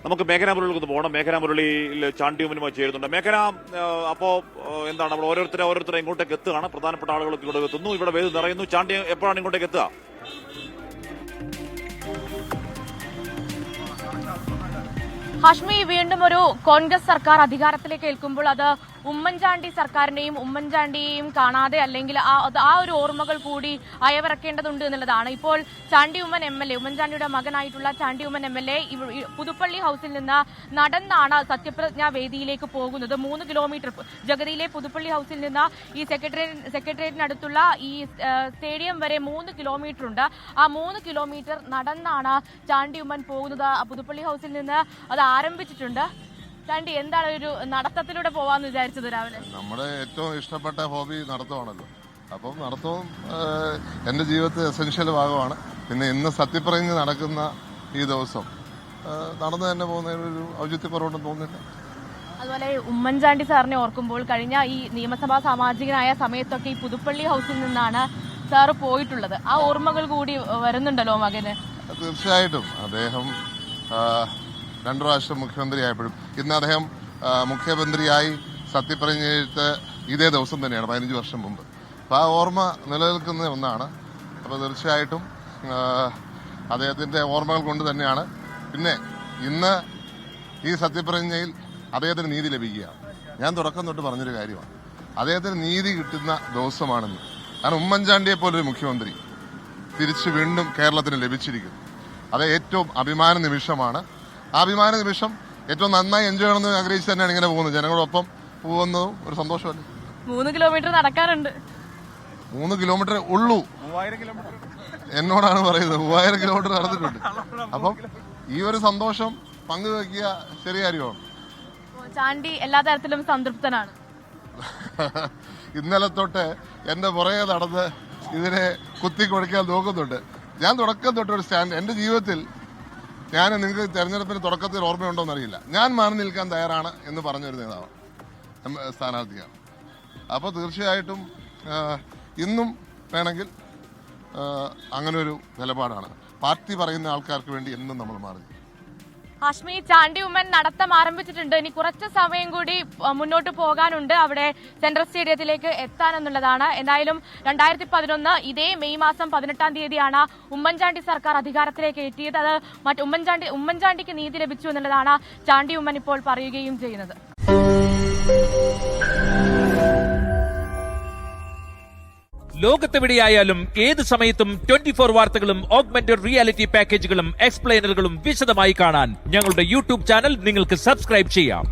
നമുക്ക് മേഘനാ മുരളിക്ക് ഒന്ന് പോകണം. മേഘനാ മുരളിയിൽ ചാണ്ടിയുമ്മനുമായി ചേരുന്നുണ്ട്. മേഘന, അപ്പോ എന്താണ്, നമ്മൾ ഓരോരുത്തരെ ഇങ്ങോട്ടേക്ക് എത്തുകയാണ്. പ്രധാനപ്പെട്ട ആളുകളൊക്കെ ഇവിടെ എത്തുന്നു. ഇവിടെ വേദി നിറയുന്നു. ചാണ്ടി എപ്പോഴാണ് ഇങ്ങോട്ടേക്ക് എത്തുക? ഹാഷ്മി, വീണ്ടും ഒരു കോൺഗ്രസ് സർക്കാർ അധികാരത്തിലേക്ക് ഏൽക്കുമ്പോൾ അത് ഉമ്മൻചാണ്ടി സർക്കാരിനെയും ഉമ്മൻചാണ്ടിയെയും കാണാതെ അല്ലെങ്കിൽ ആ ഒരു ഓർമ്മകൾ കൂടി അയവിറക്കേണ്ടതുണ്ട് എന്നുള്ളതാണ്. ഇപ്പോൾ ചാണ്ടി ഉമ്മൻ MLA, ഉമ്മൻചാണ്ടിയുടെ മകനായിട്ടുള്ള ചാണ്ടി ഉമ്മൻ MLA പുതുപ്പള്ളി ഹൌസിൽ നിന്ന് നടന്നാണ് സത്യപ്രതിജ്ഞാ വേദിയിലേക്ക് പോകുന്നത്. 3 കിലോമീറ്റർ ജഗതിയിലെ പുതുപ്പള്ളി ഹൌസിൽ നിന്ന് ഈ സെക്രട്ടേറിയറ്റിനടുത്തുള്ള ഈ സ്റ്റേഡിയം വരെ 3 കിലോമീറ്റർ ഉണ്ട്. ആ 3 കിലോമീറ്റർ നടന്നാണ് ചാണ്ടി ഉമ്മൻ പോകുന്നത്. പുതുപ്പള്ളി ഹൌസിൽ നിന്ന് അത് ആരംഭിച്ചിട്ടുണ്ട്. ചാണ്ടി, എന്താണ് ഒരു നടത്തത്തിലൂടെ പോവാന്ന് വിചാരിച്ചത് രാവിലെ? നമ്മുടെ ഏറ്റവും ഇഷ്ടപ്പെട്ട ഹോബി നടത്തമാണല്ലോ. അപ്പം നടത്തവും എൻ്റെ ജീവിതത്തിൽ എസെൻഷ്യൽ ഭാഗമാണ്. പിന്നെ ഇന്ന് സത്യപ്രതിജ്ഞ നടക്കുന്ന ഈ ദിവസം നടന്നു തന്നെ പോകുന്നതിനൊരു ഔചിത്യക്കുറവുണ്ടെന്ന് തോന്നുന്നില്ല. അതുപോലെ ഉമ്മൻചാണ്ടി സാറിനെ ഓർക്കുമ്പോൾ കഴിഞ്ഞ ഈ നിയമസഭാ സാമാജികനായ സമയത്തൊക്കെ ഈ പുതുപ്പള്ളി ഹൌസിൽ നിന്നാണ് സാറ് പോയിട്ടുള്ളത്. ആ ഓർമ്മകൾ കൂടി വരുന്നുണ്ടല്ലോ മകന്. തീർച്ചയായിട്ടും അദ്ദേഹം 2 പ്രാവശ്യം മുഖ്യമന്ത്രിയായപ്പോഴും ഇന്ന് അദ്ദേഹം മുഖ്യമന്ത്രിയായി സത്യപ്രതിജ്ഞ ചെയ്തിട്ട് ഇതേ ദിവസം തന്നെയാണ് 15 വർഷം മുമ്പ്. അപ്പോൾ ആ ഓർമ്മ നിലനിൽക്കുന്ന ഒന്നാണ്. അപ്പോൾ തീർച്ചയായിട്ടും അദ്ദേഹത്തിൻ്റെ ഓർമ്മകൾ കൊണ്ട് തന്നെയാണ്. പിന്നെ ഇന്ന് ഈ സത്യപ്രതിജ്ഞയിൽ അദ്ദേഹത്തിന് നീതി ലഭിക്കുകയാണ്. ഞാൻ തുടക്കം തൊട്ട് പറഞ്ഞൊരു കാര്യമാണ്, അദ്ദേഹത്തിന് നീതി കിട്ടുന്ന ദിവസമാണെന്ന്. കാരണം ഉമ്മൻചാണ്ടിയെ പോലൊരു മുഖ്യമന്ത്രി തിരിച്ചു വീണ്ടും കേരളത്തിന് ലഭിച്ചിരിക്കുന്നു. അത് ഏറ്റവും അഭിമാന നിമിഷമാണ്. ആ അഭിമാന നിമിഷം ഏറ്റവും നന്നായി എൻജോയ് ചെയ്യണമെന്ന് ആഗ്രഹിച്ച് തന്നെയാണ് ഇങ്ങനെ പോകുന്നത്. ജനങ്ങളൊപ്പം പോകുന്നതും ഒരു സന്തോഷമല്ലേ. 3 കിലോമീറ്റർ നടക്കാറുണ്ട്. 3 കിലോമീറ്റർ ഉള്ളൂ. 3000 കിലോമീറ്റർ എന്നോടാണ് പറയുന്നത്. 3000 കിലോമീറ്റർ നടന്നിട്ടുണ്ട്. അപ്പം ഈ ഒരു സന്തോഷം പങ്കുവെക്കുക ചെറിയ കാര്യമാണ്. ചാണ്ടി എല്ലാ തരത്തിലും സംതൃപ്തനാണ്. ഇന്നലെ തൊട്ട് എന്റെ പുറകെ നടന്ന് ഇതിനെ കുത്തിക്കൊടുക്കാൻ നോക്കുന്നുണ്ട്. ഞാൻ തുടക്കം തൊട്ട് ഒരു സ്റ്റാൻഡ് എന്റെ ജീവിതത്തിൽ, ഞാൻ നിങ്ങൾക്ക് തെരഞ്ഞെടുപ്പിന് തുടക്കത്തിൽ ഓർമ്മയുണ്ടോ എന്നറിയില്ല, ഞാൻ മാറി നിൽക്കാൻ തയ്യാറാണ് എന്ന് പറഞ്ഞൊരു നേതാവാണ്, സ്ഥാനാർത്ഥിയാണ്. അപ്പോൾ തീർച്ചയായിട്ടും ഇന്നും വേണമെങ്കിൽ അങ്ങനെ ഒരു നിലപാടാണ്. പാർട്ടി പറയുന്ന ആൾക്കാർക്ക് വേണ്ടി എന്നും നമ്മൾ മാറി. ഹാഷ്മി, ചാണ്ടി ഉമ്മൻ നടത്തം ആരംഭിച്ചിട്ടുണ്ട്. ഇനി കുറച്ച് സമയം കൂടി മുന്നോട്ട് പോകാനുണ്ട് അവിടെ സെൻട്രൽ സ്റ്റേഡിയത്തിലേക്ക് എത്താനെന്നുള്ളതാണ്. എന്തായാലും 2011 ഇതേ മെയ് മാസം 18-ാം തീയതിയാണ് ഉമ്മൻചാണ്ടി സർക്കാർ അധികാരത്തിലേക്ക് എത്തിയത്. അത് ഉമ്മൻചാണ്ടിക്ക് നീതി ലഭിച്ചു എന്നുള്ളതാണ് ചാണ്ടി ഉമ്മൻ ഇപ്പോൾ പറയുകയും ചെയ്യുന്നത്. ലോകത്തെവിടെയായാലും ഏത് സമയത്തും 24 വാർത്തകളും ഓഗ്മെന്റഡ് റിയാലിറ്റി പാക്കേജുകളും എക്സ്പ്ലെയിനറുകളും വിശദമായി കാണാൻ ഞങ്ങളുടെ യൂട്യൂബ് ചാനൽ നിങ്ങൾക്ക് സബ്സ്ക്രൈബ് ചെയ്യാം.